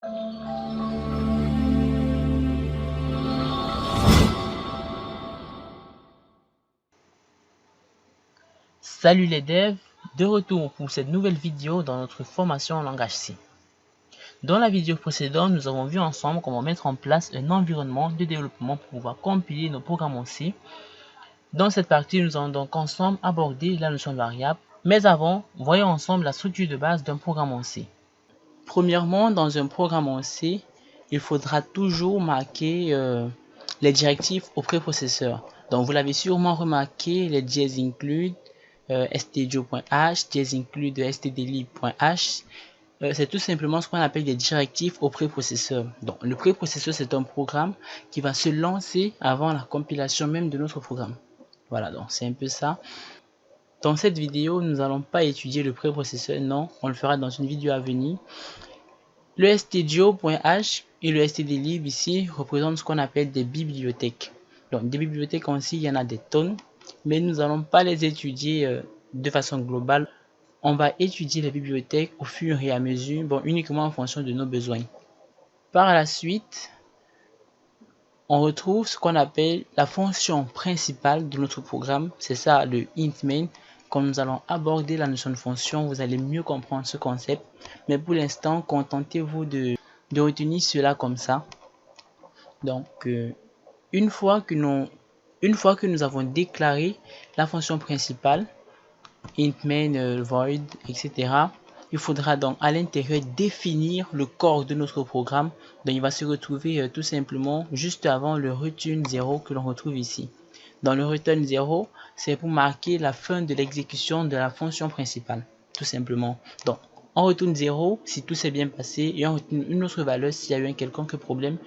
Salut les devs, de retour pour cette nouvelle vidéo dans notre formation en langage C. Dans la vidéo précédente, nous avons vu ensemble comment mettre en place un environnement de développement pour pouvoir compiler nos programmes en C. Dans cette partie, nous allons donc ensemble aborder la notion de variable. Mais avant, voyons ensemble la structure de base d'un programme en C. Premièrement, dans un programme en C, il faudra toujours marquer les directives au préprocesseur. Donc, vous l'avez sûrement remarqué, les dièses include stdio.h, dièse include stdlib.h. C'est tout simplement ce qu'on appelle des directives au préprocesseur. Donc, le préprocesseur, c'est un programme qui va se lancer avant la compilation même de notre programme. Voilà, donc c'est un peu ça. Dans cette vidéo, nous n'allons pas étudier le préprocesseur, non, on le fera dans une vidéo à venir. Le stdio.h et le stdlib ici représentent ce qu'on appelle des bibliothèques. Donc des bibliothèques aussi, il y en a des tonnes, mais nous n'allons pas les étudier de façon globale. On va étudier les bibliothèques au fur et à mesure, bon, uniquement en fonction de nos besoins. Par la suite, on retrouve ce qu'on appelle la fonction principale de notre programme. C'est ça le int main. Quand nous allons aborder la notion de fonction, vous allez mieux comprendre ce concept. Mais pour l'instant, contentez-vous de retenir cela comme ça. Donc, une fois que nous avons déclaré la fonction principale, int main, void, etc., il faudra donc à l'intérieur définir le corps de notre programme. Donc il va se retrouver tout simplement juste avant le return 0 que l'on retrouve ici. Dans le return 0, c'est pour marquer la fin de l'exécution de la fonction principale, tout simplement. Donc on retourne 0 si tout s'est bien passé et on retourne une autre valeur s'il y a eu un quelconque problème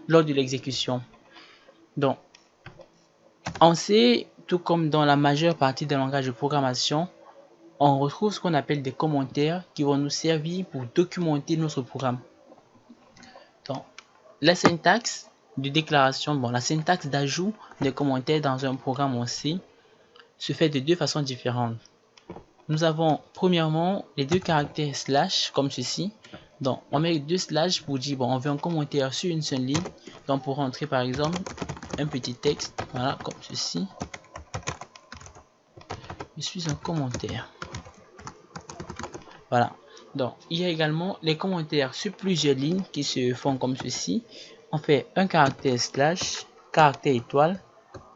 lors de l'exécution. Donc on sait, tout comme dans la majeure partie des langages de programmation, on retrouve ce qu'on appelle des commentaires qui vont nous servir pour documenter notre programme. Donc, la syntaxe de déclaration, la syntaxe d'ajout des commentaires dans un programme en C se fait de deux façons différentes. Nous avons premièrement les deux caractères slash comme ceci. Donc, on met deux slash pour dire, on veut un commentaire sur une seule ligne. Donc, pour rentrer par exemple un petit texte, voilà, comme ceci. Je suis un commentaire. Voilà, donc il y a également les commentaires sur plusieurs lignes qui se font comme ceci. On fait un caractère slash, caractère étoile,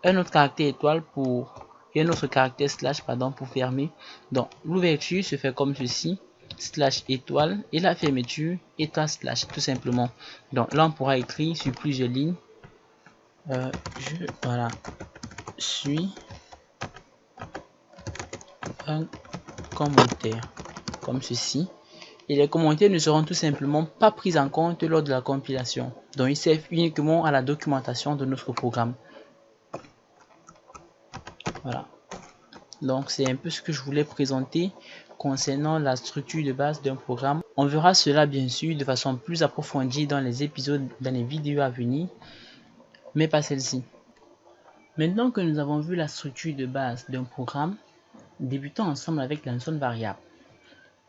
un autre caractère étoile et un autre caractère slash pour fermer. Donc l'ouverture se fait comme ceci, slash étoile, et la fermeture étoile slash, tout simplement. Donc là on pourra écrire sur plusieurs lignes. Voilà, suis un commentaire comme ceci. Et les commentaires ne seront tout simplement pas pris en compte lors de la compilation. Donc ils servent uniquement à la documentation de notre programme. Voilà. Donc c'est un peu ce que je voulais présenter concernant la structure de base d'un programme. On verra cela bien sûr de façon plus approfondie dans les épisodes, dans les vidéos à venir, mais pas celle-ci. Maintenant que nous avons vu la structure de base d'un programme, débutons ensemble avec la notion de variable.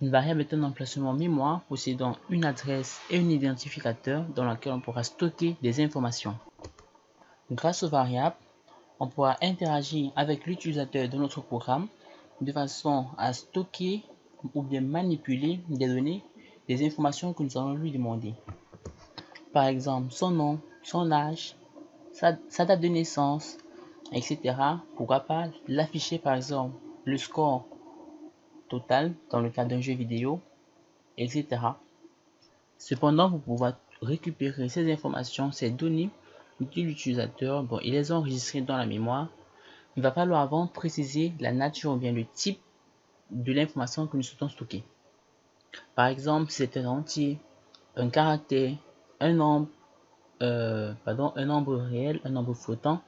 Une variable est un emplacement mémoire possédant une adresse et un identificateur dans lequel on pourra stocker des informations. Grâce aux variables, on pourra interagir avec l'utilisateur de notre programme de façon à stocker ou bien manipuler des données, des informations que nous allons lui demander. Par exemple, son nom, son âge, sa date de naissance, etc. Pourquoi pas l'afficher par exemple le score total dans le cas d'un jeu vidéo, etc. Cependant, pour pouvoir récupérer ces informations, ces données de l'utilisateur, et les enregistrer dans la mémoire, il va falloir avant préciser la nature ou bien le type de l'information que nous souhaitons stocker. Par exemple, si c'est un entier, un caractère, un nombre réel, un nombre flottant,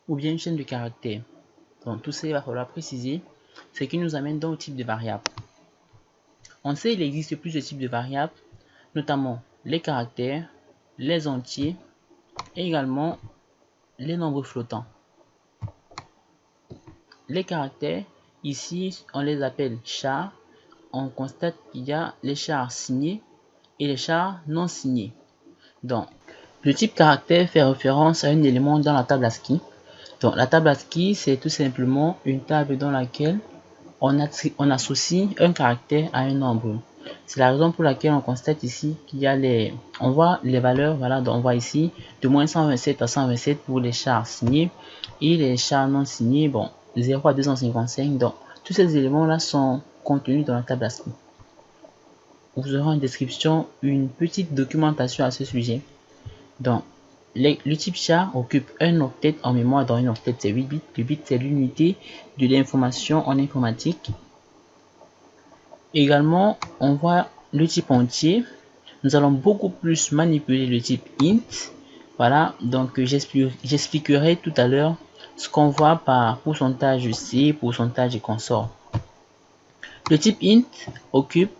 ou bien une chaîne de caractères. Donc tout ça, il va falloir préciser, ce qui nous amène dans le type de variable. On sait qu'il existe plusieurs types de variables, notamment les caractères, les entiers et également les nombres flottants. Les caractères, ici, on les appelle chars. On constate qu'il y a les chars signés et les chars non signés. Donc, le type caractère fait référence à un élément dans la table ASCII. Donc, la table ASCII, c'est tout simplement une table dans laquelle on associe un caractère à un nombre. C'est la raison pour laquelle on constate ici qu'il y a on voit les valeurs, voilà, donc on voit ici de moins 127 à 127 pour les chars signés et les chars non signés, bon, 0 à 255. Donc, tous ces éléments-là sont contenus dans la table ASCII. Vous aurez en description une petite documentation à ce sujet. Donc, le type char occupe un octet en mémoire. Dans un octet, c'est 8 bits. Le bit, c'est l'unité de l'information en informatique. Également, on voit le type entier. Nous allons beaucoup plus manipuler le type int. Voilà, donc j'expliquerai tout à l'heure ce qu'on voit par pourcentage C, pourcentage et consorts. Le type int occupe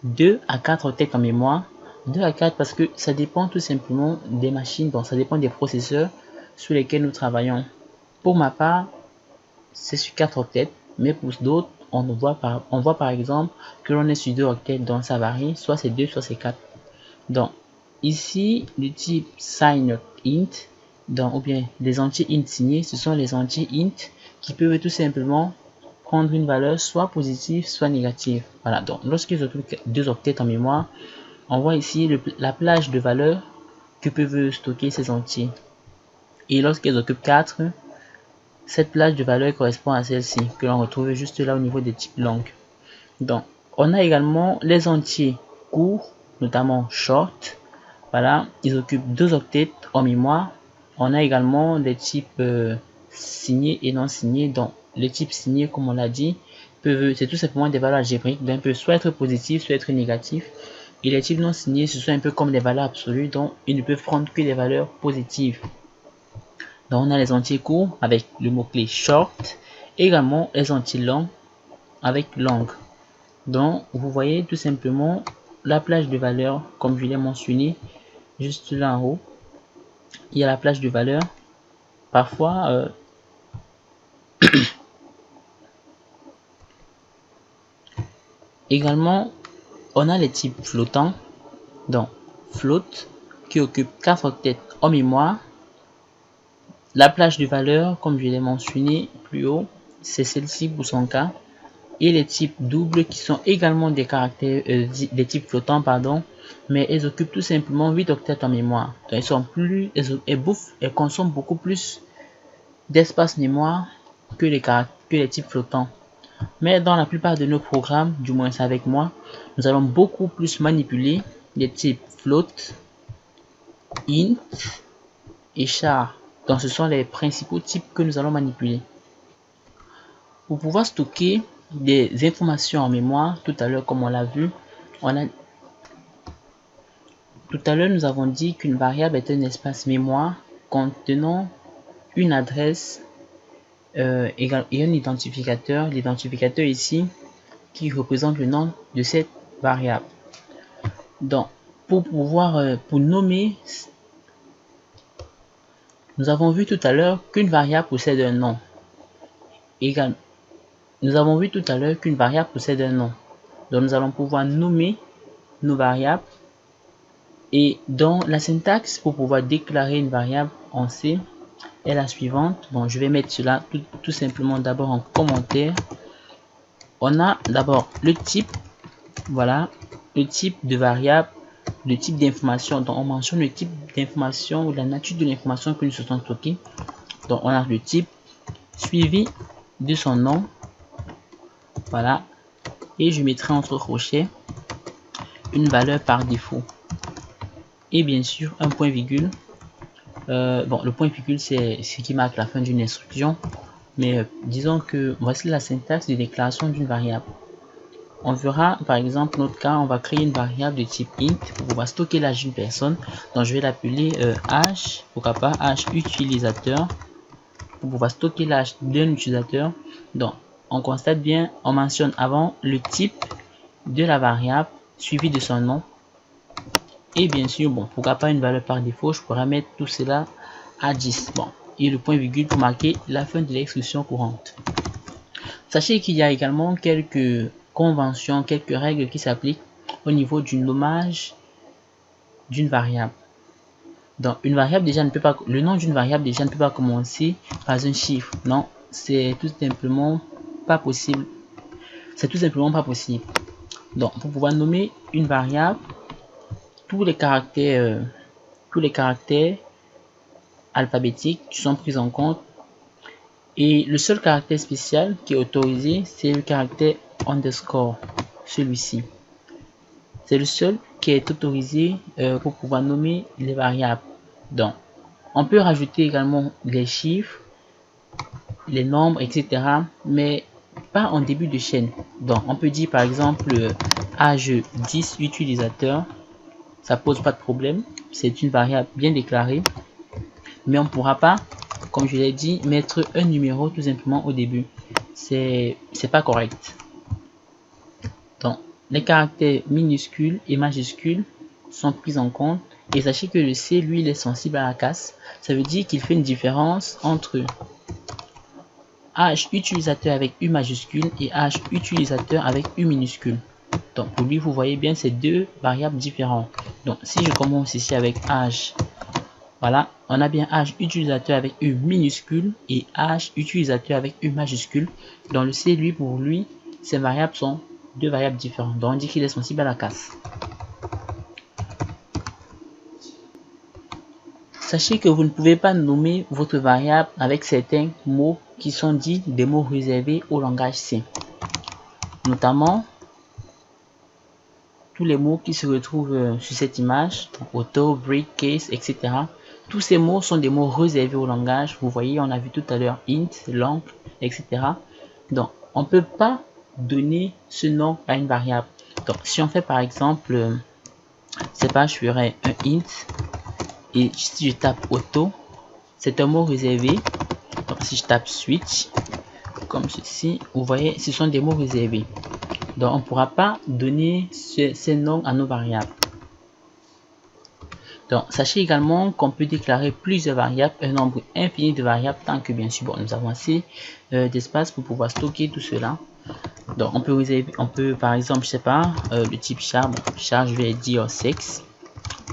2 à 4 octets en mémoire. 2 à 4 parce que ça dépend tout simplement des machines, donc ça dépend des processeurs sur lesquels nous travaillons. Pour ma part, c'est sur 4 octets, mais pour d'autres, on voit par exemple que l'on est sur 2 octets, donc ça varie, soit c'est 2, soit c'est 4. Donc, ici, le type sign int, donc, ou bien les entiers int signés, ce sont les entiers int qui peuvent tout simplement prendre une valeur soit positive, soit négative. Voilà, donc lorsqu'ils occupent 2 octets en mémoire, on voit ici la plage de valeurs que peuvent stocker ces entiers. Et lorsqu'ils occupent 4, cette plage de valeurs correspond à celle-ci, que l'on retrouve juste là au niveau des types longs. Donc, on a également les entiers courts, notamment short. Voilà, ils occupent 2 octets en mémoire. On a également les types signés et non signés. Donc, les types signés, comme on l'a dit, c'est tout simplement des valeurs algébriques, donc peuvent soit être positifs, soit être négatifs. Et les types non signés, ce sont un peu comme des valeurs absolues, donc ils ne peuvent prendre que des valeurs positives. Donc on a les entiers courts avec le mot-clé short, également les entiers longs avec long. Donc vous voyez tout simplement la plage de valeurs, comme je l'ai mentionné, juste là en haut. Il y a la plage de valeurs. Parfois, également, on a les types flottants. Donc float qui occupe 4 octets en mémoire. La plage de valeurs, comme je l'ai mentionné plus haut, c'est celle-ci pour son cas. Et les types doubles qui sont également des caractères, des types flottants, pardon, mais ils occupent tout simplement 8 octets en mémoire. Donc, elles consomment beaucoup plus d'espace mémoire que les types flottants. Mais dans la plupart de nos programmes, du moins avec moi, nous allons beaucoup plus manipuler les types float, int et char. Donc ce sont les principaux types que nous allons manipuler. Pour pouvoir stocker des informations en mémoire, tout à l'heure comme on l'a vu, tout à l'heure nous avons dit qu'une variable est un espace mémoire contenant une adresse et un identificateur. L'identificateur ici qui représente le nom de cette variable. Donc pour nommer, nous avons vu tout à l'heure qu'une variable possède un nom. Nous avons vu tout à l'heure qu'une variable possède un nom. Donc nous allons pouvoir nommer nos variables. Et donc la syntaxe pour pouvoir déclarer une variable en C est la suivante. Bon, je vais mettre cela tout simplement d'abord en commentaire. On a d'abord le type, voilà, le type de variable, le type d'information. Donc on mentionne le type d'information ou la nature de l'information que nous souhaitons stocker. Donc on a le type suivi de son nom, voilà, et je mettrai entre crochets une valeur par défaut et bien sûr un point virgule. Bon, le point virgule c'est ce qui marque la fin d'une instruction, mais disons que voici la syntaxe de déclaration d'une variable. On verra par exemple notre cas, on va créer une variable de type int pour pouvoir stocker l'âge d'une personne. Donc je vais l'appeler âge, pourquoi pas âge utilisateur, pour pouvoir stocker l'âge d'un utilisateur. Donc on constate bien, on mentionne avant le type de la variable suivi de son nom. Et bien sûr, bon, pourquoi pas une valeur par défaut, je pourrais mettre tout cela à 10. Bon, et le point virgule pour marquer la fin de l'expression courante. Sachez qu'il y a également quelques conventions, quelques règles qui s'appliquent au niveau du nommage d'une variable. Donc une variable déjà ne peut pas, le nom d'une variable déjà ne peut pas commencer par un chiffre. Non, c'est tout simplement pas possible. C'est tout simplement pas possible. Donc pour pouvoir nommer une variable, tous les caractères alphabétiques sont pris en compte. Et le seul caractère spécial qui est autorisé, c'est le caractère underscore, celui-ci. C'est le seul qui est autorisé pour pouvoir nommer les variables. Donc, on peut rajouter également les chiffres, les nombres, etc. Mais pas en début de chaîne. Donc, on peut dire par exemple âge 10 utilisateurs. Ça pose pas de problème. C'est une variable bien déclarée. Mais on ne pourra pas, comme je l'ai dit, mettre un numéro tout simplement au début. C'est pas correct. Donc, les caractères minuscules et majuscules sont pris en compte. Et sachez que le C, lui, il est sensible à la casse. Ça veut dire qu'il fait une différence entre H utilisateur avec U majuscule et H utilisateur avec U minuscule. Donc, pour lui, vous voyez bien ces deux variables différentes. Donc, si je commence ici avec H, voilà, on a bien H utilisateur avec U minuscule et H utilisateur avec U majuscule. Dans le C, lui, pour lui, ces variables sont deux variables différentes. Donc, on dit qu'il est sensible à la casse. Sachez que vous ne pouvez pas nommer votre variable avec certains mots qui sont dits des mots réservés au langage C. Notamment, tous les mots qui se retrouvent sur cette image, auto, break, case, etc. Tous ces mots sont des mots réservés au langage. Vous voyez, on a vu tout à l'heure int, long, etc. Donc, on ne peut pas donner ce nom à une variable. Donc, si on fait par exemple, c'est pas, je ferai un int et si je tape auto, c'est un mot réservé. Donc, si je tape switch, comme ceci, vous voyez, ce sont des mots réservés. Donc, on ne pourra pas donner ces noms à nos variables. Donc, sachez également qu'on peut déclarer plusieurs variables, un nombre infini de variables, tant que bien sûr, bon, nous avons assez d'espace pour pouvoir stocker tout cela. Donc, on peut réserver, par exemple, je sais pas, le type char, bon, char, je vais dire sexe.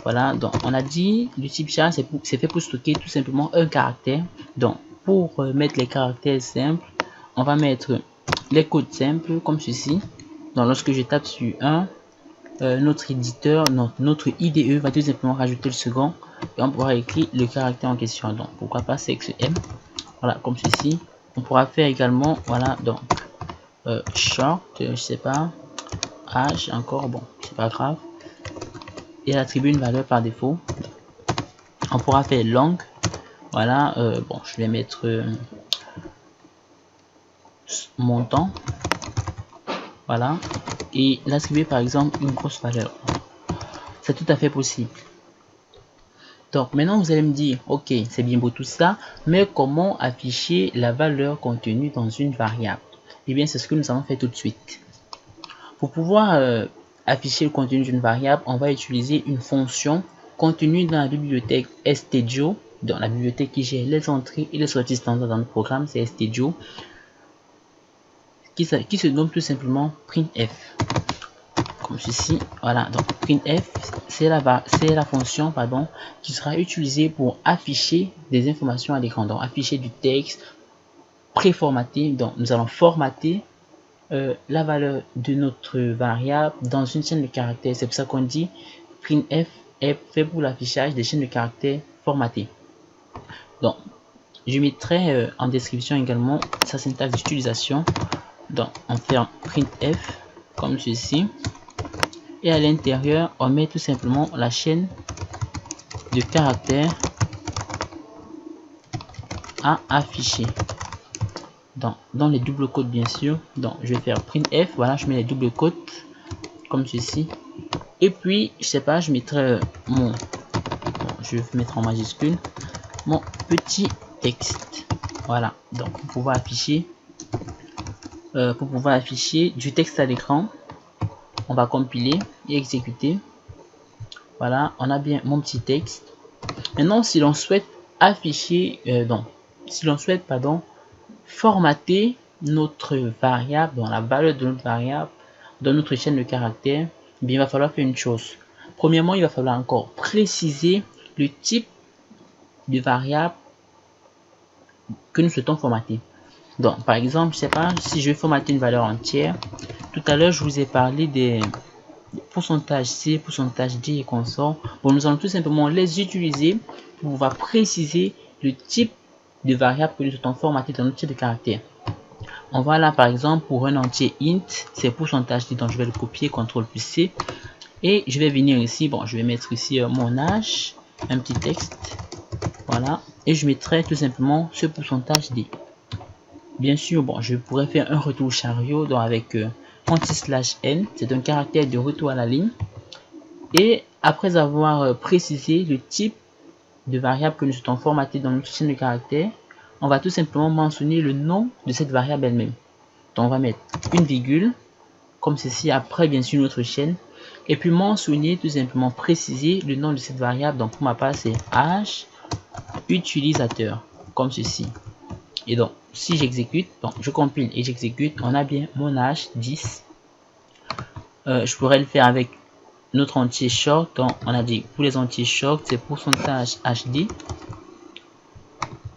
Voilà, donc on a dit le type char, c'est fait pour stocker tout simplement un caractère. Donc, pour mettre les caractères simples, on va mettre les codes simples comme ceci. Donc, lorsque je tape sur 1, notre éditeur, notre IDE va tout simplement rajouter le second et on pourra écrire le caractère en question. Donc, pourquoi pas sexe M. Voilà, comme ceci. On pourra faire également, voilà, donc short, je sais pas, âge, encore, bon, c'est pas grave. Et attribuer une valeur par défaut. On pourra faire long, voilà, bon, je vais mettre montant, voilà, et l'attribuer par exemple une grosse valeur. C'est tout à fait possible. Donc maintenant vous allez me dire, ok, c'est bien beau tout ça, mais comment afficher la valeur contenue dans une variable? Eh bien, c'est ce que nous allons faire tout de suite. Pour pouvoir afficher le contenu d'une variable, on va utiliser une fonction contenue dans la bibliothèque stdio, dans la bibliothèque qui gère les entrées et les sorties standards dans le programme, c'est stdio, qui se nomme tout simplement printf. Comme ceci, voilà, donc printf, c'est la fonction, pardon, qui sera utilisée pour afficher des informations à l'écran, donc afficher du texte préformaté. Donc nous allons formater la valeur de notre variable dans une chaîne de caractères. C'est pour ça qu'on dit printf est fait pour l'affichage des chaînes de caractères formatées. Donc je mettrai en description également sa syntaxe d'utilisation. Donc on fait un printf comme ceci. Et à l'intérieur, on met tout simplement la chaîne de caractères à afficher. Dans les doubles quotes, bien sûr. Donc, je vais faire printf. Voilà, je mets les doubles quotes comme ceci. Et puis, je sais pas, je mettrai je vais mettre en majuscule mon petit texte. Voilà. Donc, pour pouvoir afficher du texte à l'écran. On va compiler et exécuter. Voilà, on a bien mon petit texte. Maintenant, si l'on souhaite afficher, formater notre variable, dans la valeur de notre variable, dans notre chaîne de caractères, bien, il va falloir faire une chose. premièrement, il va falloir encore préciser le type de variable que nous souhaitons formater. Donc, par exemple, je sais pas si je vais formater une valeur entière. Tout à l'heure, je vous ai parlé des pourcentage C, pourcentage D et consorts. Bon, nous allons tout simplement les utiliser pour pouvoir préciser le type de variable que nous souhaitons formater dans notre type de caractère. On va là, par exemple, pour un entier int, c'est pourcentage D, donc je vais le copier, CTRL plus C. Et je vais venir ici, bon, je vais mettre ici mon âge, un petit texte, voilà, et je mettrai tout simplement ce pourcentage D. Bien sûr, bon, je pourrais faire un retour chariot, donc avec anti/n, c'est un caractère de retour à la ligne. Et après avoir précisé le type de variable que nous souhaitons formater dans notre chaîne de caractères, on va tout simplement mentionner le nom de cette variable elle-même. Donc on va mettre une virgule, comme ceci, après bien sûr notre chaîne, et puis mentionner tout simplement préciser le nom de cette variable. Donc pour ma part c'est âge utilisateur, comme ceci. Et donc si j'exécute, donc je compile et j'exécute, on a bien mon âge 10. Je pourrais le faire avec notre entier short. Donc on a dit pour les entiers short c'est pourcentage HD.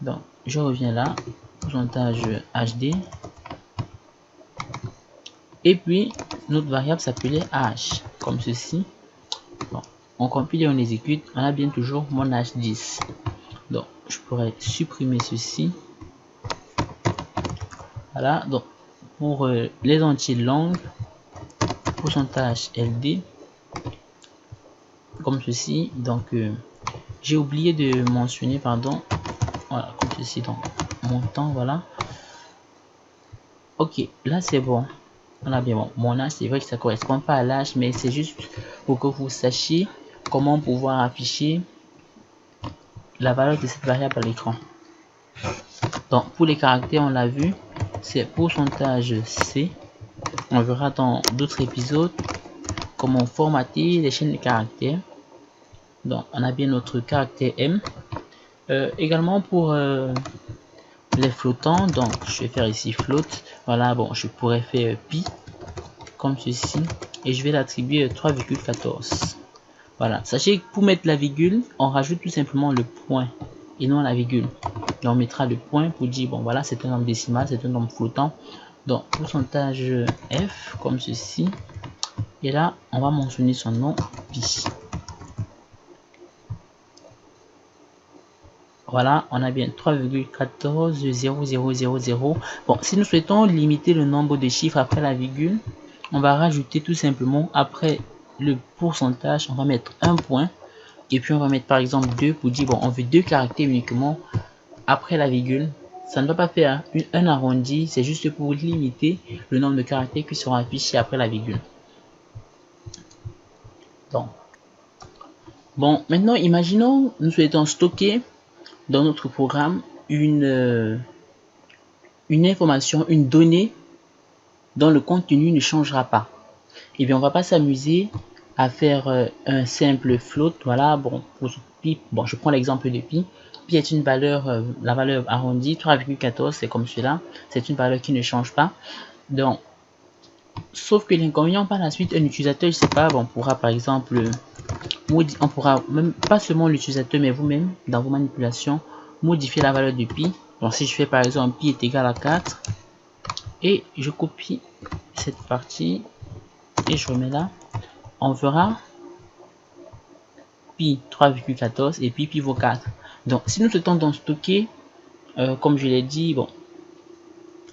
Donc je reviens là, pourcentage HD, et puis notre variable s'appelait âge, comme ceci. Bon, on compile et on exécute, on a bien toujours mon âge 10. Donc je pourrais supprimer ceci. Voilà, donc pour les entiers longues, pourcentage LD, comme ceci. Donc j'ai oublié de mentionner, pardon, voilà, comme ceci, donc montant, voilà. Ok, là c'est bon, on a bien bon. Mon âge, c'est vrai que ça correspond pas à l'âge, mais c'est juste pour que vous sachiez comment pouvoir afficher la valeur de cette variable à l'écran. Donc pour les caractères, on l'a vu, c'est pourcentage C. On verra dans d'autres épisodes comment formater les chaînes de caractères. Donc on a bien notre caractère M. Également pour les flottants, donc je vais faire ici float. Voilà, bon, je pourrais faire pi comme ceci et je vais l'attribuer 3,14. Voilà, sachez que pour mettre la virgule, on rajoute tout simplement le point et non la virgule. Et on mettra le point pour dire bon voilà, c'est un nombre décimal, c'est un nombre flottant. Donc pourcentage F comme ceci, et là on va mentionner son nom pi. Voilà, on a bien 3,140000. Bon, si nous souhaitons limiter le nombre de chiffres après la virgule, on va rajouter tout simplement après le pourcentage, on va mettre un point. Et puis on va mettre par exemple 2 pour dire bon, on veut 2 caractères uniquement après la virgule. Ça ne va pas faire un arrondi, c'est juste pour limiter le nombre de caractères qui seront affichés après la virgule. Donc, bon, maintenant imaginons nous souhaitons stocker dans notre programme une information, une donnée dont le contenu ne changera pas. Et bien on va pas s'amuser à faire un simple float. Voilà, bon, pour pi, bon, je prends l'exemple de pi. Pi est une valeur, la valeur arrondie, 3,14, c'est comme cela. C'est une valeur qui ne change pas. Donc, sauf que l'inconvénient par la suite, un utilisateur, je sais pas, on pourra par exemple, on pourra même pas seulement l'utilisateur, mais vous-même, dans vos manipulations, modifier la valeur de pi. Donc si je fais par exemple pi est égal à 4 et je copie cette partie et je remets là, on verra pi 3,14 et puis pi vaut 4. Donc si nous souhaitons donc stocker, comme je l'ai dit, bon,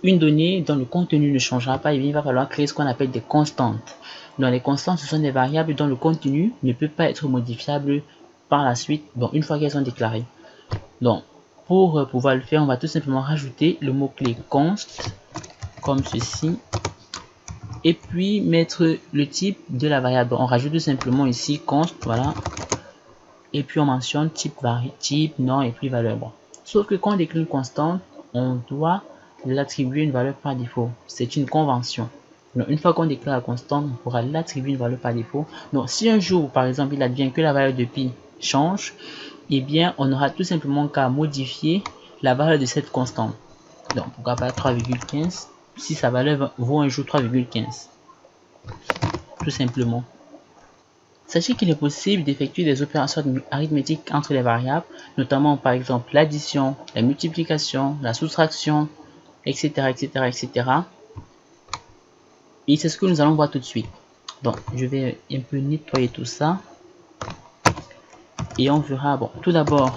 une donnée dont le contenu ne changera pas, et bien il va falloir créer ce qu'on appelle des constantes. Donc les constantes, ce sont des variables dont le contenu ne peut pas être modifiable par la suite, bon, une fois qu'elles sont déclarées. Donc pour pouvoir le faire, on va tout simplement rajouter le mot-clé const comme ceci et puis mettre le type de la variable. On rajoute tout simplement ici const, voilà, et puis on mentionne type, type, nom et puis valeur. Bon. Sauf que quand on décline une constante, on doit l'attribuer une valeur par défaut. C'est une convention. Donc une fois qu'on déclare la constante, on pourra l'attribuer une valeur par défaut. Donc si un jour, par exemple, il advient que la valeur de pi change, eh bien, on aura tout simplement qu'à modifier la valeur de cette constante. Donc, pourquoi pas 3,15 si sa valeur vaut un jour 3,15. Tout simplement. Sachez qu'il est possible d'effectuer des opérations arithmétiques entre les variables, notamment par exemple l'addition, la multiplication, la soustraction, etc. etc., etc. Et c'est ce que nous allons voir tout de suite. Donc, je vais un peu nettoyer tout ça. Et on verra, bon, tout d'abord,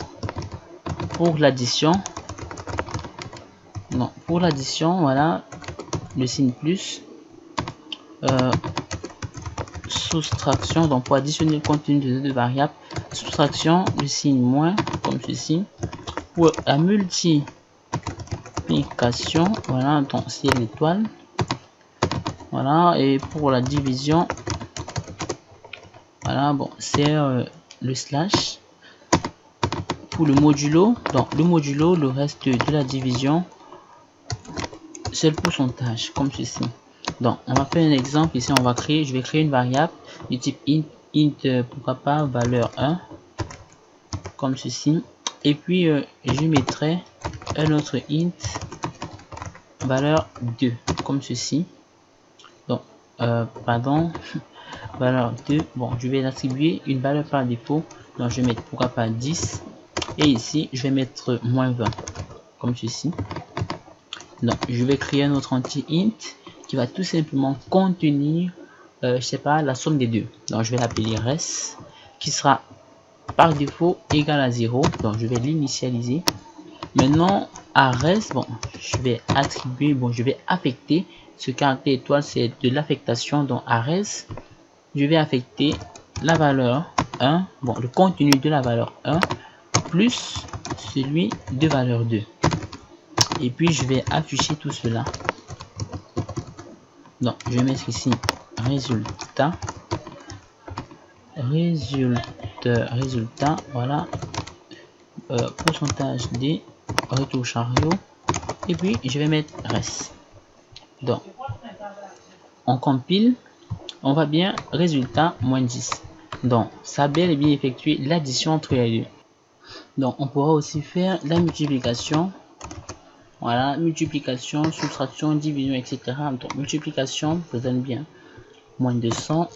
pour l'addition. Non, pour l'addition, voilà, le signe plus. Soustraction, donc pour additionner le contenu de deux variables, soustraction, le signe moins, comme ceci. Pour la multiplication, voilà, donc c'est l'étoile. Voilà, et pour la division, voilà, bon, c'est le slash. Pour le modulo, donc le modulo, le reste de la division, c'est le pourcentage, comme ceci. Donc, on va faire un exemple. Ici, je vais créer une variable du type int, pourquoi pas, valeur 1, comme ceci. Et puis, je mettrai un autre int, valeur 2, comme ceci. Donc, pardon, valeur 2. Bon, je vais l'attribuer une valeur par défaut. Donc, je vais mettre, pourquoi pas, 10. Et ici, je vais mettre moins 20, comme ceci. Donc, je vais créer un autre anti-int qui va tout simplement contenir, je sais pas, la somme des deux. Donc, je vais l'appeler res, qui sera par défaut égal à 0. Donc, je vais l'initialiser. Maintenant, à res, bon, je vais attribuer, bon, je vais affecter ce caractère étoile, c'est de l'affectation. Donc, à res, je vais affecter la valeur 1, bon, le contenu de la valeur 1, plus celui de valeur 2. Et puis, je vais afficher tout cela. Donc, je vais mettre ici résultat, voilà, pourcentage des retours chariot, et puis je vais mettre res. Donc, on compile, on va bien, résultat moins 10. Donc, ça a bel et bien effectué l'addition entre les deux. Donc, on pourra aussi faire la multiplication. Voilà, multiplication, soustraction, division, etc. Donc, multiplication, vous donne bien moins 200.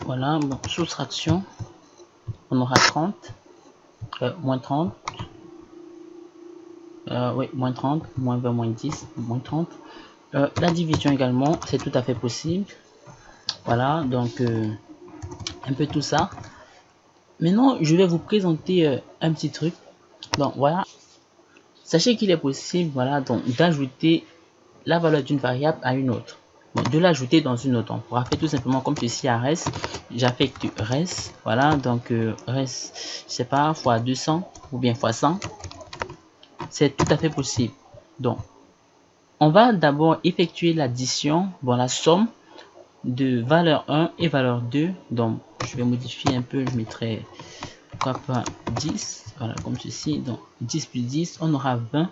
Voilà, bon, soustraction, on aura 30, moins 30, oui, moins 30, moins 20, moins 10, moins 30. La division également, c'est tout à fait possible. Voilà, donc un peu tout ça. Maintenant, je vais vous présenter un petit truc. Donc, voilà. Sachez qu'il est possible, voilà, donc d'ajouter la valeur d'une variable à une autre. Bon, de l'ajouter dans une autre. On pourra faire tout simplement comme ceci à res. J'affecte res. Voilà, donc res, je sais pas, fois 200 ou bien fois 100. C'est tout à fait possible. Donc, on va d'abord effectuer l'addition, bon, la somme de valeur 1 et valeur 2. Donc, je vais modifier un peu, je mettrai, pourquoi pas, 10. Voilà, comme ceci. Donc, 10 plus 10, on aura 20.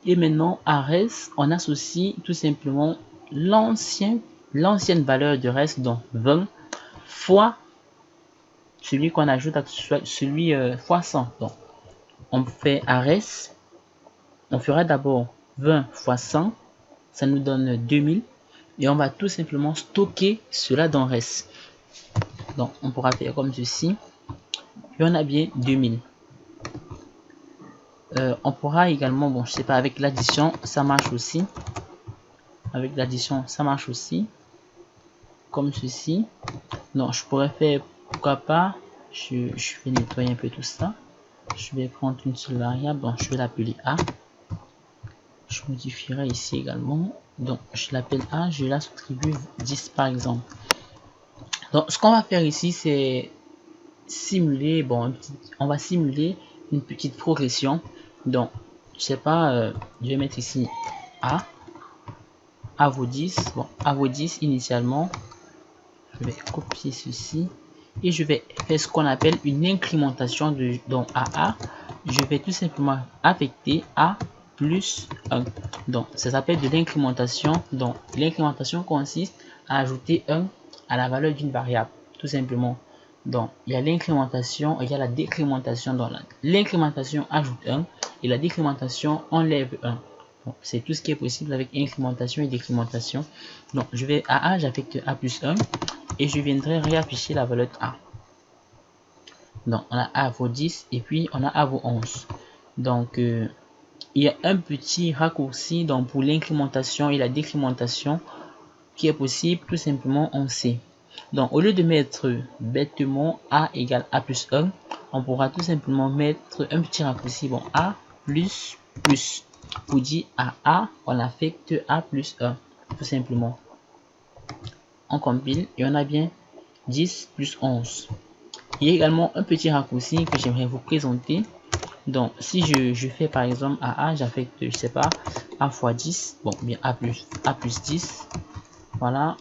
Et maintenant, à res, on associe tout simplement l'ancienne valeur de res, donc 20, fois celui qu'on ajoute à celui fois 100. Donc, on fait à res, on fera d'abord 20 fois 100, ça nous donne 2000. Et on va tout simplement stocker cela dans res. Donc, on pourra faire comme ceci. Et on a bien 2000. On pourra également, bon, je sais pas, avec l'addition, ça marche aussi. Avec l'addition, ça marche aussi. Comme ceci. Donc, je pourrais faire, pourquoi pas, je vais nettoyer un peu tout ça. Je vais prendre une seule variable. Donc, je vais l'appeler A. Je modifierai ici également. Donc, je l'appelle A. Je la substitue 10 par exemple. Donc, ce qu'on va faire ici, c'est simuler, bon, on va simuler une petite progression. Donc, je sais pas, je vais mettre ici A vaut 10. Bon, A vaut 10 initialement. Je vais copier ceci et je vais faire ce qu'on appelle une incrémentation de donc AA. Je vais tout simplement affecter A plus 1. Donc, ça s'appelle de l'incrémentation. Donc, l'incrémentation consiste à ajouter 1 à la valeur d'une variable, tout simplement. Donc, il y a l'incrémentation, il y a la décrémentation. Donc, l'incrémentation ajoute 1 et la décrémentation enlève 1. Bon, c'est tout ce qui est possible avec incrémentation et décrémentation. Donc, je vais à A, j'affecte A plus 1 et je viendrai réafficher la valeur A. Donc, on a A vaut 10 et puis on a A vaut 11. Donc, il y a un petit raccourci donc pour l'incrémentation et la décrémentation qui est possible. Tout simplement, on sait. Donc, au lieu de mettre bêtement A égale A plus 1, on pourra tout simplement mettre un petit raccourci. Bon, A plus plus. Pour dire à A, on affecte A plus 1. Tout simplement. On compile et on a bien 10 plus 11. Il y a également un petit raccourci que j'aimerais vous présenter. Donc, si je fais par exemple à A, j'affecte, je sais pas, A fois 10. Bon, bien A plus 10. Voilà.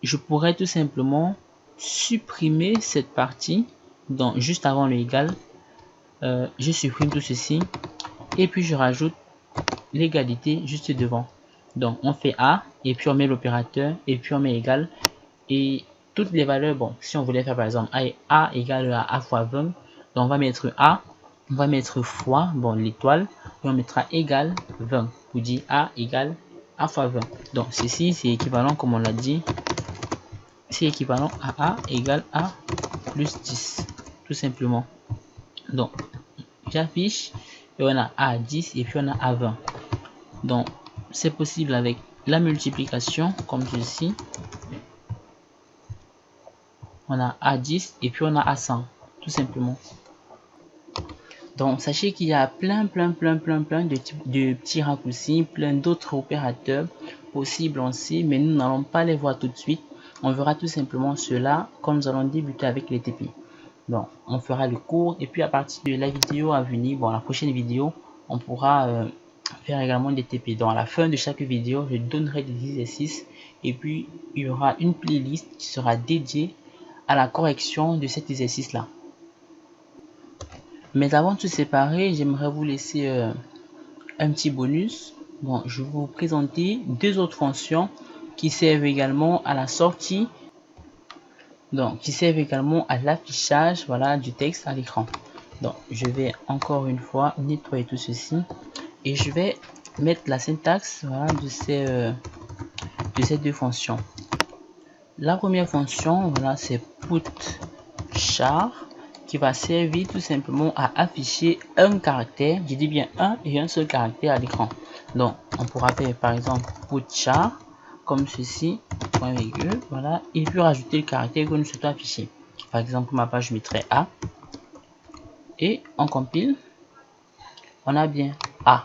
Je pourrais tout simplement supprimer cette partie. Donc, juste avant le égal, je supprime tout ceci. Et puis, je rajoute l'égalité juste devant. Donc, on fait A, et puis on met l'opérateur, et puis on met égal. Et toutes les valeurs, bon, si on voulait faire par exemple A égale à A fois 20, donc on va mettre A, on va mettre fois, bon, l'étoile, et on mettra égal 20, pour dire A égale A fois 20. Donc, ceci, c'est équivalent, comme on l'a dit, c'est équivalent à A égale A plus 10, tout simplement. Donc, j'affiche, et on a A 10, et puis on a A 20. Donc, c'est possible avec la multiplication, comme ceci. On a A10 et puis on a A100, tout simplement. Donc, sachez qu'il y a plein de petits raccourcis, plein d'autres opérateurs possibles en C, mais nous n'allons pas les voir tout de suite. On verra tout simplement cela quand nous allons débuter avec les TP. Donc, on fera le cours et puis à partir de la vidéo à venir, bon, la prochaine vidéo, on pourra faire également des TP. Donc, à la fin de chaque vidéo, je donnerai des exercices et puis il y aura une playlist qui sera dédiée à la correction de cet exercice là. Mais avant de se séparer, j'aimerais vous laisser un petit bonus. Bon, je vais vous présenter deux autres fonctions qui servent également à la sortie, donc qui servent également à l'affichage, voilà, du texte à l'écran. Donc, je vais encore une fois nettoyer tout ceci et je vais mettre la syntaxe, voilà, de ces deux fonctions. La première fonction, voilà, c'est putChar qui va servir tout simplement à afficher un caractère, je dis bien un et un seul caractère à l'écran. Donc, on pourra faire par exemple putChar comme ceci, point virgule, voilà, et puis rajouter le caractère que nous souhaitons afficher. Par exemple, pour ma page, je mettrai A et on compile, on a bien A.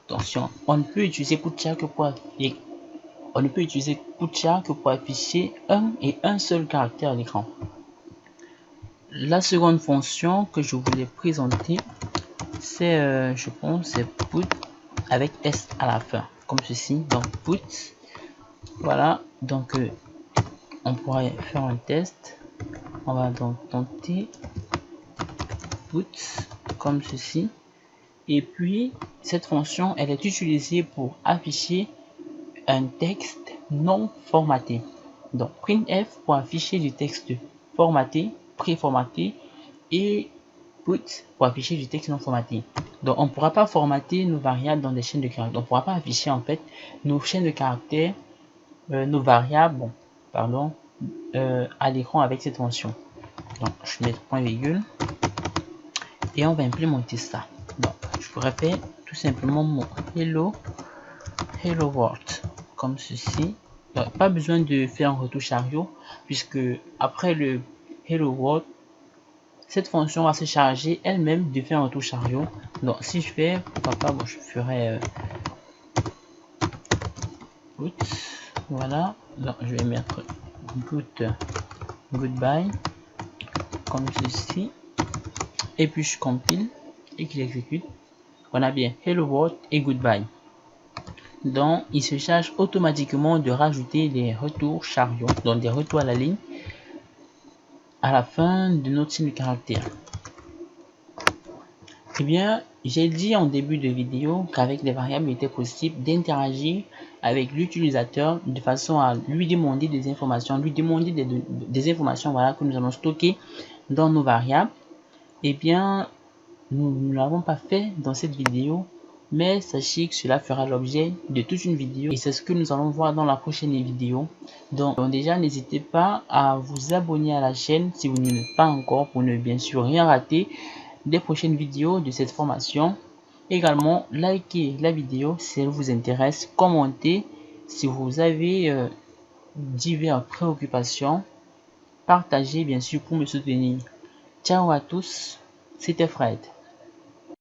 Attention, on ne peut utiliser putChar que pour afficher. On ne peut utiliser putChar que pour afficher un et un seul caractère à l'écran. La seconde fonction que je voulais présenter, c'est, je pense, c'est put avec s à la fin, comme ceci. Donc put, voilà. Donc on pourrait faire un test. On va donc tenter put comme ceci. Et puis cette fonction, elle est utilisée pour afficher un texte non formaté. Donc printf pour afficher du texte formaté, préformaté, et put pour afficher du texte non formaté. Donc on ne pourra pas formater nos variables dans des chaînes de caractères. On ne pourra pas afficher en fait nos chaînes de caractères, nos variables, bon, pardon, à l'écran avec cette fonction. Donc je mets point virgule et on va implémenter ça. Donc je pourrais faire tout simplement mon hello world comme ceci. Donc, pas besoin de faire un retour chariot puisque après le hello world, cette fonction va se charger elle-même de faire un retour chariot. Donc si je fais, pourquoi pas, bon, je ferai put, voilà. Donc je vais mettre goodbye comme ceci et puis je compile et qu'il exécute. On a bien hello world et goodbye. Donc il se charge automatiquement de rajouter des retours chariots, donc des retours à la ligne à la fin de notre signe de caractère. Eh bien, j'ai dit en début de vidéo qu'avec les variables, il était possible d'interagir avec l'utilisateur de façon à lui demander des informations, des informations, voilà, que nous allons stocker dans nos variables. Eh bien, nous ne l'avons pas fait dans cette vidéo. mais sachez que cela fera l'objet de toute une vidéo et c'est ce que nous allons voir dans la prochaine vidéo. Donc déjà, n'hésitez pas à vous abonner à la chaîne si vous ne l'êtes pas encore pour ne bien sûr rien rater des prochaines vidéos de cette formation. Également, likez la vidéo si elle vous intéresse, commentez si vous avez diverses préoccupations, partagez bien sûr pour me soutenir. Ciao à tous, c'était Fred.